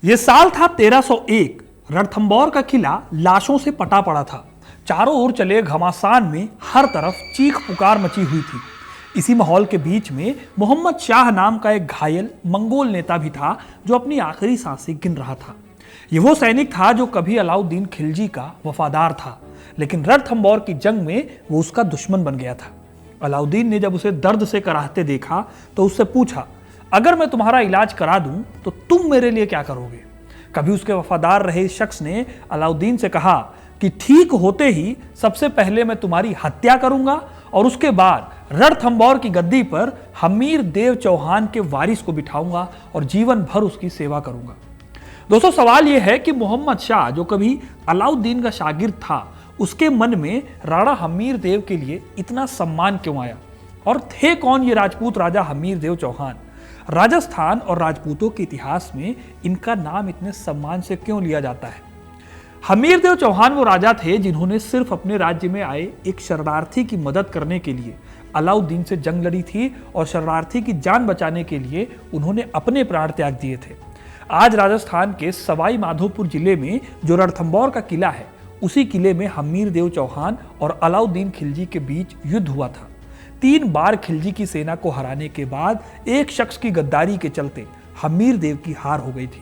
यह साल था 1301। रणथंभौर का किला लाशों से पटा पड़ा था। चारों ओर चले घमासान में हर तरफ चीख पुकार मची हुई थी। इसी माहौल के बीच में मोहम्मद शाह नाम का एक घायल मंगोल नेता भी था जो अपनी आखिरी सांसें गिन रहा था। यह वो सैनिक था जो कभी अलाउद्दीन खिलजी का वफादार था, लेकिन रणथंभौर की जंग में वो उसका दुश्मन बन गया था। अलाउद्दीन ने जब उसे दर्द से कराहते देखा तो उससे पूछा, अगर मैं तुम्हारा इलाज करा दूं तो तुम मेरे लिए क्या करोगे? कभी उसके वफादार रहे इस शख्स ने अलाउद्दीन से कहा कि ठीक होते ही सबसे पहले मैं तुम्हारी हत्या करूंगा और उसके बाद रणथंभौर की गद्दी पर हमीर देव चौहान के वारिस को बिठाऊंगा और जीवन भर उसकी सेवा करूंगा। दोस्तों, सवाल यह है कि मोहम्मद शाह जो कभी अलाउद्दीन का शागिर्द था, उसके मन में राणा हमीर देव के लिए इतना सम्मान क्यों आया? और थे कौन ये राजपूत राजा हमीर देव चौहान? राजस्थान और राजपूतों के इतिहास में इनका नाम इतने सम्मान से क्यों लिया जाता है? हमीर देव चौहान वो राजा थे जिन्होंने सिर्फ अपने राज्य में आए एक शरणार्थी की मदद करने के लिए अलाउद्दीन से जंग लड़ी थी और शरणार्थी की जान बचाने के लिए उन्होंने अपने प्राण त्याग दिए थे। आज राजस्थान के सवाई माधोपुर जिले में जो रणथंभौर का किला है, उसी किले में हमीर देव चौहान और अलाउद्दीन खिलजी के बीच युद्ध हुआ था। 3 बार खिलजी की सेना को हराने के बाद एक शख्स की गद्दारी के चलते हमीर देव की हार हो गई थी।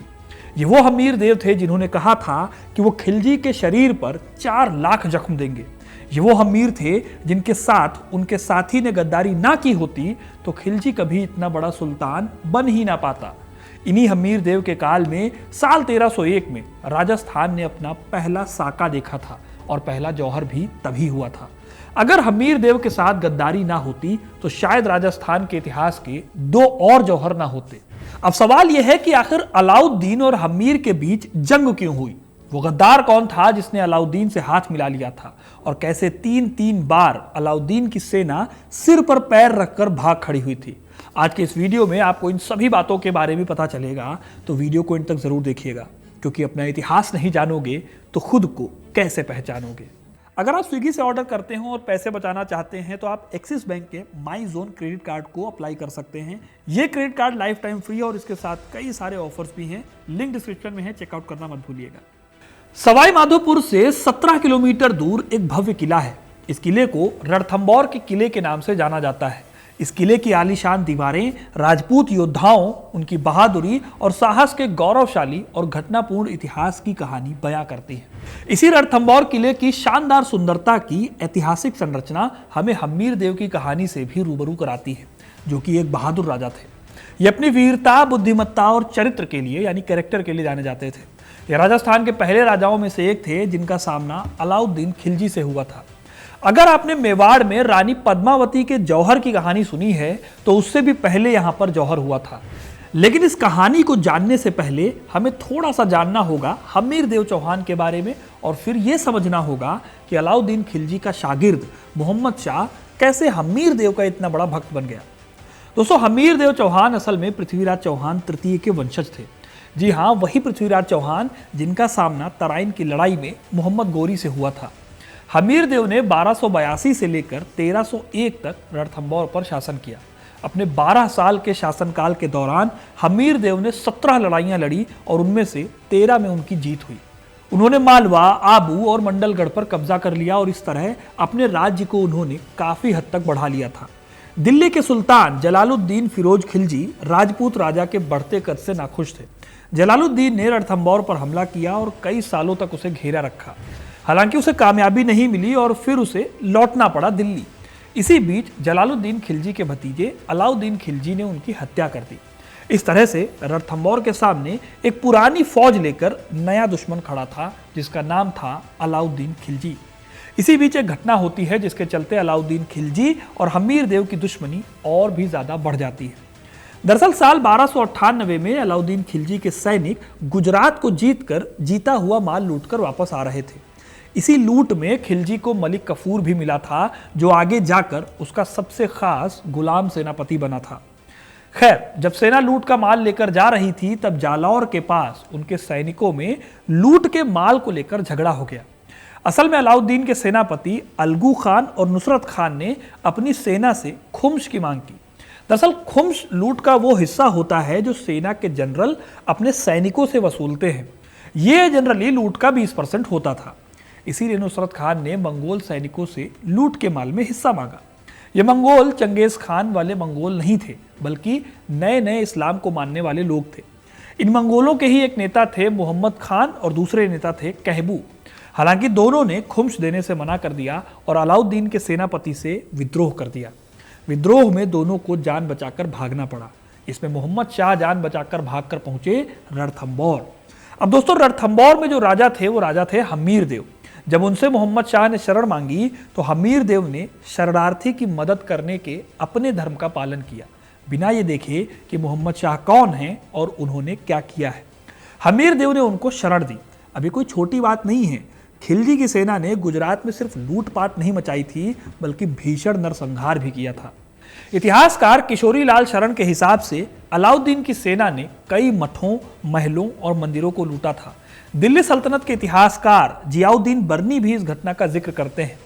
ये वो हमीर देव थे जिन्होंने कहा था कि वो खिलजी के शरीर पर 4 लाख जख्म देंगे। ये वो हमीर थे जिनके साथ उनके साथी ने गद्दारी ना की होती तो खिलजी कभी इतना बड़ा सुल्तान बन ही ना पाता। इन्हीं हमीर देव के काल में साल 1301 में राजस्थान ने अपना पहला साका देखा था और पहला जौहर भी तभी हुआ था। अगर हमीर देव के साथ गद्दारी ना होती तो शायद राजस्थान के इतिहास के 2 और जौहर ना होते। अब सवाल यह है कि आखिर अलाउद्दीन और हमीर के बीच जंग क्यों हुई? वो गद्दार कौन था जिसने अलाउद्दीन से हाथ मिला लिया था? और कैसे 3 बार अलाउद्दीन की सेना सिर पर पैर रखकर भाग खड़ी हुई थी? आज के इस वीडियो में आपको इन सभी बातों के बारे में पता चलेगा, तो वीडियो को इन तक जरूर देखिएगा, क्योंकि अपना इतिहास नहीं जानोगे तो खुद को कैसे पहचानोगे। अगर आप स्विगी से ऑर्डर करते हो और पैसे बचाना चाहते हैं तो आप एक्सिस बैंक के माई जोन क्रेडिट कार्ड को अप्लाई कर सकते हैं। ये credit card life time free और इसके साथ कई सारे ऑफर्स भी हैं। लिंक डिस्क्रिप्शन में है, चेकआउट करना मत भूलिएगा। सवाई माधोपुर से 17 किलोमीटर दूर एक भव्य किला है। इस किले को रणथंभौर के किले के नाम से जाना जाता है। इस किले की आलीशान दीवारें राजपूत योद्धाओं, उनकी बहादुरी और साहस के गौरवशाली और घटनापूर्ण इतिहास की कहानी बयां करती हैं। इसी रणथंभौर किले की शानदार सुंदरता की ऐतिहासिक संरचना हमें हमीर देव की कहानी से भी रूबरू कराती है, जो कि एक बहादुर राजा थे। ये अपनी वीरता, बुद्धिमत्ता और चरित्र के लिए यानी कैरेक्टर के लिए जाने जाते थे। ये राजस्थान के पहले राजाओं में से एक थे जिनका सामना अलाउद्दीन खिलजी से हुआ था। अगर आपने मेवाड़ में रानी पद्मावती के जौहर की कहानी सुनी है तो उससे भी पहले यहां पर जौहर हुआ था। लेकिन इस कहानी को जानने से पहले हमें थोड़ा सा जानना होगा हमीर देव चौहान के बारे में, और फिर यह समझना होगा कि अलाउद्दीन खिलजी का शागिर्द मोहम्मद शाह कैसे हमीर देव का इतना बड़ा भक्त बन गया। दोस्तों, हमीर देव चौहान असल में पृथ्वीराज चौहान तृतीय के वंशज थे। जी हाँ, वही पृथ्वीराज चौहान जिनका सामना तराइन की लड़ाई में मोहम्मद गोरी से हुआ था। हमीर देव ने 1282 से लेकर 1301 तक रणथंभौर पर शासन किया। अपने 12 साल के शासनकाल के दौरान हमीर देव ने 17 लड़ाइयां लड़ी और उनमें से 13 में उनकी जीत हुई। उन्होंने मालवा, आबू और मंडलगढ़ पर कब्जा कर लिया और इस तरह अपने राज्य को उन्होंने काफी हद तक बढ़ा लिया था। दिल्ली के सुल्तान जलालुद्दीन फिरोज खिलजी राजपूत राजा के बढ़ते कद से नाखुश थे। जलालुद्दीन ने रणथंभौर पर हमला किया और कई सालों तक उसे घेरा रखा। हालांकि उसे कामयाबी नहीं मिली और फिर उसे लौटना पड़ा दिल्ली। इसी बीच जलालुद्दीन खिलजी के भतीजे अलाउद्दीन खिलजी ने उनकी हत्या कर दी। इस तरह से रणथंभौर के सामने एक पुरानी फौज लेकर नया दुश्मन खड़ा था जिसका नाम था अलाउद्दीन खिलजी। इसी बीच एक घटना होती है जिसके चलते अलाउद्दीन खिलजी और हमीर देव की दुश्मनी और भी ज्यादा बढ़ जाती है। दरअसल साल 1298 में अलाउद्दीन खिलजी के सैनिक गुजरात को जीतकर जीता हुआ माल लूटकर वापस आ रहे थे। इसी लूट में खिलजी को मलिक कफूर भी मिला था, जो आगे जाकर उसका सबसे खास गुलाम सेनापति बना था। खैर, जब सेना लूट का माल लेकर जा रही थी तब जालौर के पास उनके सैनिकों में लूट के माल को लेकर झगड़ा हो गया। असल में अलाउद्दीन के सेनापति अलगू खान और नुसरत खान ने अपनी सेना से खुम्स की मांग की। दरअसल खुम्स लूट का वो हिस्सा होता है जो सेना के जनरल अपने सैनिकों से वसूलते हैं। ये जनरली लूट का 20% होता था। इसीलिए नुसरत खान ने मंगोल सैनिकों से लूट के माल में हिस्सा मांगा। ये मंगोल चंगेज खान वाले मंगोल नहीं थे, बल्कि नए नए इस्लाम को मानने वाले लोग थे। इन मंगोलों के ही एक नेता थे मोहम्मद खान और दूसरे नेता थे कहबू। हालांकि दोनों ने खुम्स देने से मना कर दिया और अलाउद्दीन के सेनापति से विद्रोह कर दिया। विद्रोह में दोनों को जान बचाकर भागना पड़ा। इसमें मोहम्मद शाह जान बचाकर भागकर पहुंचे रणथंबोर। अब दोस्तों, रणथंबोर में जो राजा थे वो राजा थे हमीर देव। जब उनसे मोहम्मद शाह ने शरण मांगी तो हमीर देव ने शरणार्थी की मदद करने के अपने धर्म का पालन किया, बिना ये देखे कि मोहम्मद शाह कौन हैं और उन्होंने क्या किया है। हमीर देव ने उनको शरण दी। अभी कोई छोटी बात नहीं है। खिलजी की सेना ने गुजरात में सिर्फ लूटपाट नहीं मचाई थी, बल्कि भीषण नरसंहार भी किया था। इतिहासकार किशोरी लाल शरण के हिसाब से अलाउद्दीन की सेना ने कई मठों, महलों और मंदिरों को लूटा था। दिल्ली सल्तनत के इतिहासकार जियाउद्दीन बर्नी भी इस घटना का जिक्र करते हैं।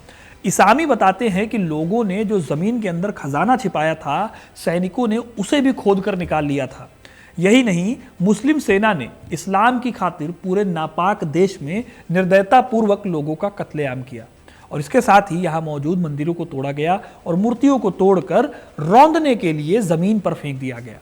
इसामी बताते हैं कि लोगों ने जो जमीन के अंदर खजाना छिपाया था, सैनिकों ने उसे भी खोद कर निकाल लिया था। यही नहीं, मुस्लिम सेना ने इस्लाम की खातिर पूरे नापाक देश में निर्दयता पूर्वक लोगों का कत्लेआम किया और इसके साथ ही यहाँ मौजूद मंदिरों को तोड़ा गया और मूर्तियों को तोड़कर रौंदने के लिए जमीन पर फेंक दिया गया।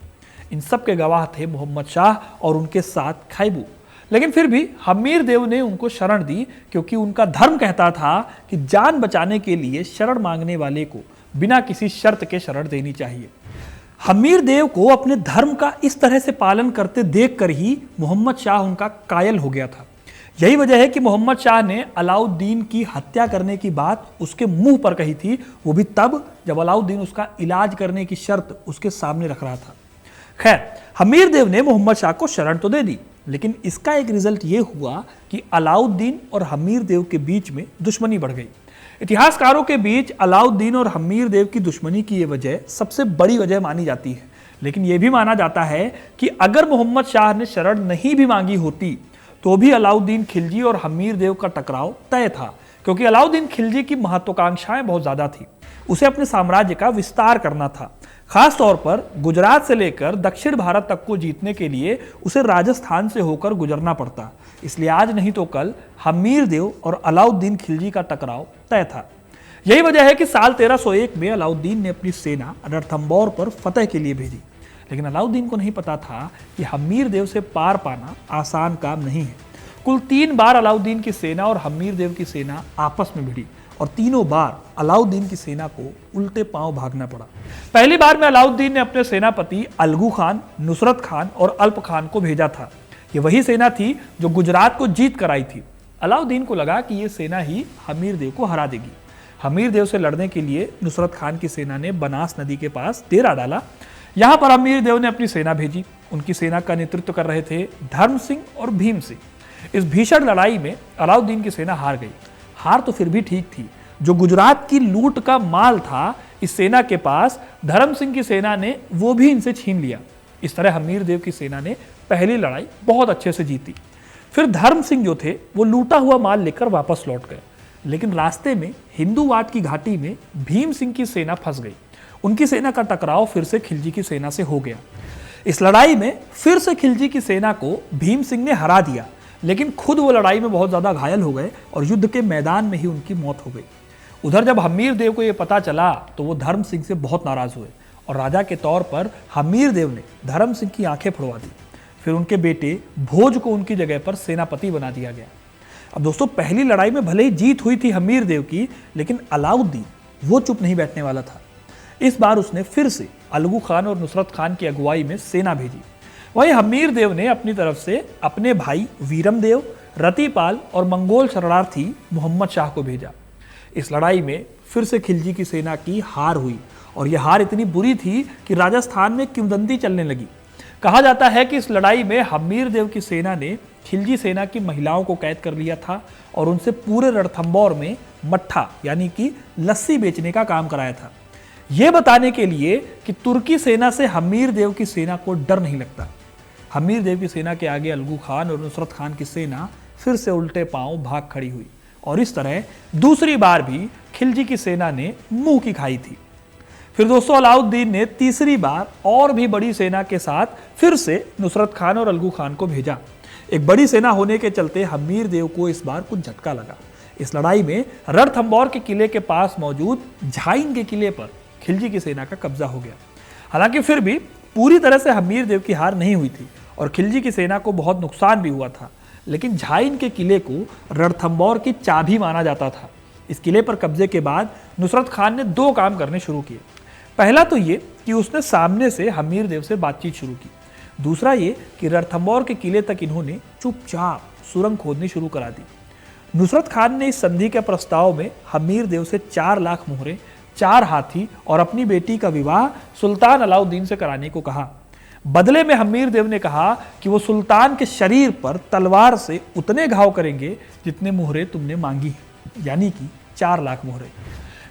इन सब के गवाह थे मोहम्मद शाह और उनके साथ खैबू। लेकिन फिर भी हमीर देव ने उनको शरण दी, क्योंकि उनका धर्म कहता था कि जान बचाने के लिए शरण मांगने वाले को बिना किसी शर्त के शरण देनी चाहिए। हमीर देव को अपने धर्म का इस तरह से पालन करते देखकर ही मोहम्मद शाह उनका कायल हो गया था। यही वजह है कि मोहम्मद शाह ने अलाउद्दीन की हत्या करने की बात उसके मुंह पर कही थी, वो भी तब जब अलाउद्दीन उसका इलाज करने की शर्त उसके सामने रख रहा था। खैर, हमीर देव ने मोहम्मद शाह को शरण तो दे दी, लेकिन इसका एक रिजल्ट ये हुआ कि अलाउद्दीन और हमीर देव के बीच में दुश्मनी बढ़ गई। इतिहासकारों के बीच अलाउद्दीन और हमीर देव की दुश्मनी की ये वजह सबसे बड़ी वजह मानी जाती है। लेकिन यह भी माना जाता है कि अगर मोहम्मद शाह ने शरण नहीं भी मांगी होती तो भी अलाउद्दीन खिलजी और हमीर देव का टकराव तय था, क्योंकि अलाउद्दीन खिलजी की महत्वाकांक्षाएं बहुत ज्यादा थी। उसे अपने साम्राज्य का विस्तार करना था। खास तौर पर गुजरात से लेकर दक्षिण भारत तक को जीतने के लिए उसे राजस्थान से होकर गुजरना पड़ता। इसलिए आज नहीं तो कल हमीर देव और अलाउद्दीन खिलजी का टकराव तय था। यही वजह है कि साल 1301 में अलाउद्दीन ने अपनी सेना रणथंबोर पर फतेह के लिए भेजी। लेकिन अलाउद्दीन को नहीं पता था कि हमीर देव से पार पाना आसान काम नहीं है। कुल 3 बार अलाउद्दीन की सेना और हमीर देव की सेना आपस में भिड़ी और तीनों बार अलाउद्दीन की सेना को उल्टे पांव भागना पड़ा। पहली बार में अलाउद्दीन ने अपने सेनापति अलगू खान, नुसरत खान और अल्प खान को भेजा था। ये वही सेना थी जो गुजरात को जीत कर आई थी। अलाउद्दीन को लगा कि ये सेना ही हमीर देव को हरा देगी। हमीर देव से लड़ने के लिए नुसरत खान की सेना ने बनास नदी के पास डेरा डाला। यहाँ पर हमीर देव ने अपनी सेना भेजी। उनकी सेना का नेतृत्व कर रहे थे धर्म सिंह और भीम सिंह। इस भीषण लड़ाई में अलाउद्दीन की सेना हार गई। हार तो फिर भी ठीक थी, जो गुजरात की लूट का माल था इस सेना के पास, धर्म सिंह की सेना ने वो भी इनसे छीन लिया। इस तरह हमीर देव की सेना ने पहली लड़ाई बहुत अच्छे से जीती। फिर धर्म सिंह जो थे वो लूटा हुआ माल लेकर वापस लौट गए। लेकिन रास्ते में हिंदूवाट की घाटी में भीम सिंह की सेना फंस गई। उनकी सेना का टकराव फिर से खिलजी की सेना से हो गया। इस लड़ाई में फिर से खिलजी की सेना को भीम सिंह ने हरा दिया, लेकिन खुद वो लड़ाई में बहुत ज्यादा घायल हो गए और युद्ध के मैदान में ही उनकी मौत हो गई। उधर जब हमीर देव को यह पता चला तो वो धर्म सिंह से बहुत नाराज हुए और राजा के तौर पर हमीर देव ने धर्म सिंह की आंखें फोड़वा दी। फिर उनके बेटे भोज को उनकी जगह पर सेनापति बना दिया गया। अब दोस्तों, पहली लड़ाई में भले ही जीत हुई थी हमीर देव की, लेकिन अलाउद्दीन वो चुप नहीं बैठने वाला था। इस बार उसने फिर से अलगू खान और नुसरत खान की अगुवाई में सेना भेजी। वहीं हमीर देव ने अपनी तरफ से अपने भाई वीरम देव, रतिपाल और मंगोल शरणार्थी मोहम्मद शाह को भेजा। इस लड़ाई में फिर से खिलजी की सेना की हार हुई और यह हार इतनी बुरी थी कि राजस्थान में किंवदंती चलने लगी। कहा जाता है कि इस लड़ाई में हमीर देव की सेना ने खिलजी सेना की महिलाओं को कैद कर लिया था और उनसे पूरे रणथंबोर में मट्ठा यानी कि लस्सी बेचने का काम कराया था, यह बताने के लिए कि तुर्की सेना से हमीर देव की सेना को डर नहीं लगता। हमीर देव की सेना के आगे अलगू खान और नुसरत खान की सेना फिर से उल्टे पांव भाग खड़ी हुई और इस तरह दूसरी बार भी खिलजी की सेना ने मुंह की खाई थी। फिर दोस्तों अलाउद्दीन ने तीसरी बार और भी बड़ी सेना के साथ फिर से नुसरत खान और अलगू खान को भेजा। एक बड़ी सेना होने के चलते हमीर देव को इस बार कुछ झटका लगा। इस लड़ाई में रणथंभौर के किले के पास मौजूद झाइन के किले पर खिलजी की सेना का कब्जा हो गया। हालांकि फिर भी पूरी तरह से हमीर देव की हार नहीं हुई थी और खिलजी की सेना को बहुत नुकसान भी हुआ था, लेकिन झाइन के किले को रणथंभौर की चाबी माना जाता था। इस किले पर कब्जे के बाद नुसरत खान ने दो काम करने शुरू किए। पहला तो ये कि उसने सामने से हमीर देव से बातचीत शुरू की। दूसरा ये कि रणथंभौर के किले तक इन्होंने चुपचाप सुरंग खोदनी शुरू करा दी। नुसरत खान ने इस संधि के प्रस्ताव में हमीर देव से 4 लाख मोहरे, 4 हाथी और अपनी बेटी का विवाह सुल्तान अलाउद्दीन से कराने को कहा। बदले में हमीर देव ने कहा कि वो सुल्तान के शरीर पर तलवार से उतने घाव करेंगे जितने मोहरे तुमने मांगी, यानी कि 4 लाख मोहरे।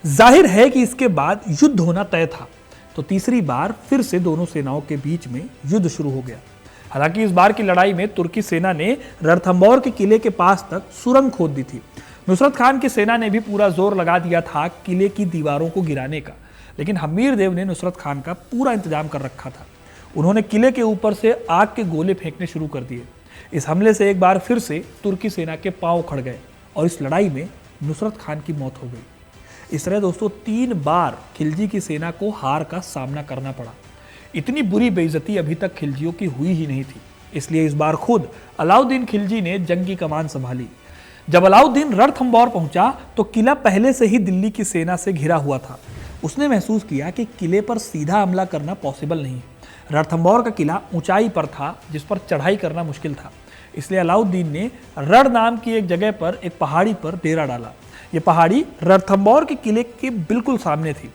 जाहिर है कि इसके बाद युद्ध होना तय था, तो तीसरी बार फिर से दोनों सेनाओं के बीच में युद्ध शुरू हो गया। हालांकि इस बार की लड़ाई में तुर्की सेना ने रणथंभौर के किले के पास तक सुरंग खोद दी थी। नुसरत खान की सेना ने भी पूरा जोर लगा दिया था किले की दीवारों को गिराने का, लेकिन हमीर देव ने नुसरत खान का पूरा इंतजाम कर रखा था। उन्होंने किले के ऊपर से आग के गोले फेंकने शुरू कर दिए। इस हमले से एक बार फिर से तुर्की सेना के पांव खड़ गए और इस लड़ाई में नुसरत खान की मौत हो गई। इस तरह दोस्तों 3 बार खिलजी की सेना को हार का सामना करना पड़ा। इतनी बुरी बेइज्जती अभी तक खिलजियों की हुई ही नहीं थी, इसलिए इस बार खुद अलाउद्दीन खिलजी ने जंग की कमान संभाली। जब अलाउद्दीन रणथंभौर पहुंचा तो किला पहले से ही दिल्ली की सेना से घिरा हुआ था। उसने महसूस किया कि किले पर सीधा हमला करना पॉसिबल नहीं। रणथंभौर का किला ऊंचाई पर था जिस पर चढ़ाई करना मुश्किल था, इसलिए अलाउद्दीन ने रण नाम की एक जगह पर एक पहाड़ी पर डेरा डाला। यह पहाड़ी रणथंभौर के किले के बिल्कुल सामने थी।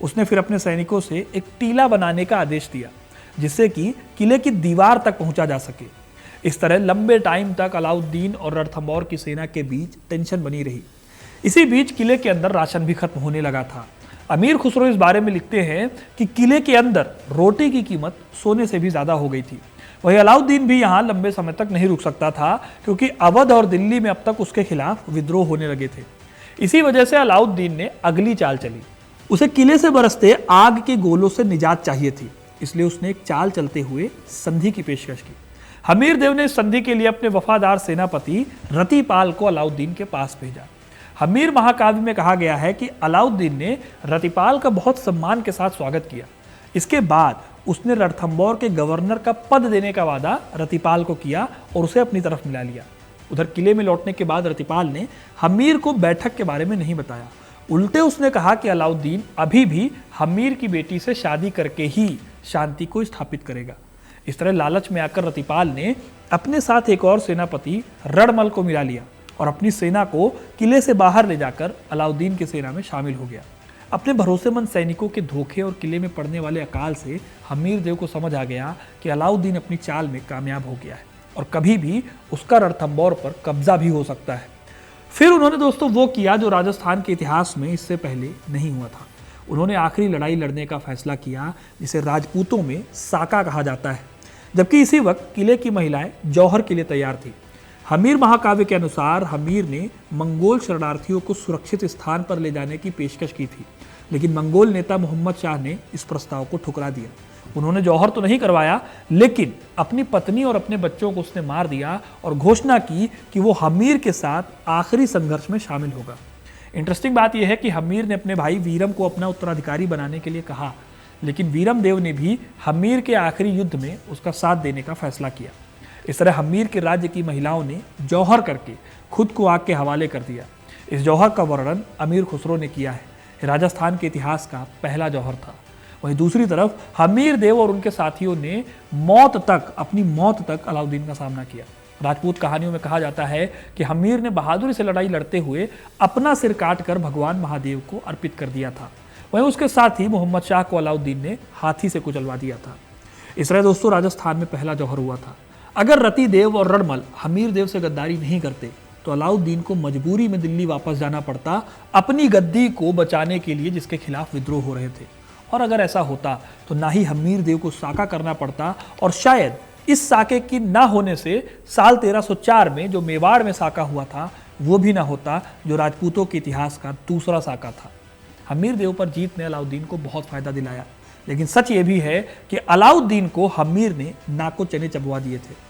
उसने फिर अपने सैनिकों से एक टीला बनाने का आदेश दिया जिससे कि किले की दीवार तक पहुंचा जा सके। इस तरह लंबे टाइम तक अलाउद्दीन और रणथंभौर की सेना के बीच टेंशन बनी रही। इसी बीच किले के अंदर राशन भी खत्म होने लगा था। अमीर खुसरो इस बारे में लिखते हैं कि किले के अंदर रोटी की कीमत सोने से भी ज्यादा हो गई थी। वही अलाउद्दीन भी यहाँ लंबे समय तक नहीं रुक सकता था, क्योंकि अवध और दिल्ली में अब तक उसके खिलाफ विद्रोह होने लगे थे। इसी वजह से अलाउद्दीन ने अगली चाल चली। उसे किले से बरसते आग के गोलों से निजात चाहिए थी, इसलिए उसने एक चाल चलते हुए संधि की पेशकश की। हमीर देव ने इस संधि के लिए अपने वफादार सेनापति रतिपाल को अलाउद्दीन के पास भेजा। हमीर महाकाव्य में कहा गया है कि अलाउद्दीन ने रतिपाल का बहुत सम्मान के साथ स्वागत किया। इसके बाद उसने रणथंभौर के गवर्नर का पद देने का वादा रतिपाल को किया और उसे अपनी तरफ मिला लिया। उधर किले में लौटने के बाद रतिपाल ने हमीर को बैठक के बारे में नहीं बताया। उल्टे उसने कहा कि अलाउद्दीन अभी भी हमीर की बेटी से शादी करके ही शांति को स्थापित करेगा। इस तरह लालच में आकर रतिपाल ने अपने साथ एक और सेनापति रणमल को मिला लिया और अपनी सेना को किले से बाहर ले जाकर अलाउद्दीन की सेना में शामिल हो गया। अपने भरोसेमंद सैनिकों के धोखे और किले में पड़ने वाले अकाल से हमीर देव को समझ आ गया कि अलाउद्दीन अपनी चाल में कामयाब हो गया है और कभी भी उसका रणथंभौर पर कब्जा भी हो सकता है। फिर उन्होंने दोस्तों वो किया जो राजस्थान के इतिहास में इससे पहले नहीं हुआ था। उन्होंने आखिरी लड़ाई लड़ने का फैसला किया जिसे राजपूतों में साका कहा जाता है, जबकि इसी वक्त किले की महिलाएं जौहर के लिए तैयार थी। हमीर महाकाव्य के अनुसार हमीर ने मंगोल शरणार्थियों को सुरक्षित स्थान पर ले जाने की पेशकश की थी, लेकिन मंगोल नेता मोहम्मद शाह ने इस प्रस्ताव को ठुकरा दिया। उन्होंने जौहर तो नहीं करवाया, लेकिन अपनी पत्नी और अपने बच्चों को उसने मार दिया और घोषणा की कि वो हमीर के साथ आखिरी संघर्ष में शामिल होगा। इंटरेस्टिंग बात यह है कि हमीर ने अपने भाई वीरम को अपना उत्तराधिकारी बनाने के लिए कहा, लेकिन वीरम देव ने भी हमीर के आखिरी युद्ध में उसका साथ देने का फैसला किया। इस तरह हमीर के राज्य की महिलाओं ने जौहर करके खुद को आग के हवाले कर दिया। इस जौहर का वर्णन अमीर खुसरो ने किया है। राजस्थान के इतिहास का पहला जौहर था। वहीं दूसरी तरफ हमीर देव और उनके साथियों ने अपनी मौत तक अलाउद्दीन का सामना किया। राजपूत कहानियों में कहा जाता है कि हमीर ने बहादुरी से लड़ाई लड़ते हुए अपना सिर काटकर भगवान महादेव को अर्पित कर दिया था। वहीं उसके साथ ही मोहम्मद शाह को अलाउद्दीन ने हाथी से कुचलवा दिया था। इस तरह दोस्तों राजस्थान में पहला जौहर हुआ था। अगर रति देव और रणमल हमीर देव से गद्दारी नहीं करते तो अलाउद्दीन को मजबूरी में दिल्ली वापस जाना पड़ता अपनी गद्दी को बचाने के लिए, जिसके खिलाफ विद्रोह हो रहे थे। और अगर ऐसा होता तो ना ही हमीर देव को साका करना पड़ता, और शायद इस साके की ना होने से साल 1304 में जो मेवाड़ में साका हुआ था वो भी ना होता, जो राजपूतों के इतिहास का दूसरा साका था। हमीर देव पर जीत ने अलाउद्दीन को बहुत फायदा दिलाया, लेकिन सच ये भी है कि अलाउद्दीन को हमीर ने नाको चने चबवा दिए थे।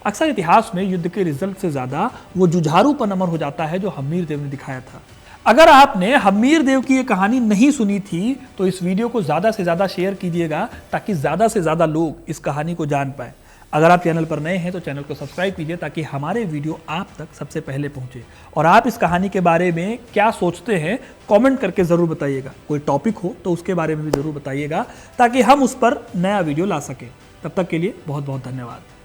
अक्सर इतिहास में युद्ध के रिजल्ट से ज्यादा वो जुझारूपन अमर हो जाता है जो हमीर देव ने दिखाया था। अगर आपने हमीर देव की ये कहानी नहीं सुनी थी तो इस वीडियो को ज्यादा से ज्यादा शेयर कीजिएगा ताकि ज्यादा से ज्यादा लोग इस कहानी को जान पाए। अगर आप चैनल पर नए हैं तो चैनल को सब्सक्राइब कीजिए ताकि हमारे वीडियो आप तक सबसे पहले पहुंचे। और आप इस कहानी के बारे में क्या सोचते हैं कमेंट करके जरूर बताइएगा। कोई टॉपिक हो तो उसके बारे में भी जरूर बताइएगा ताकि हम उस पर नया वीडियो ला सकें। तब तक के लिए बहुत बहुत धन्यवाद।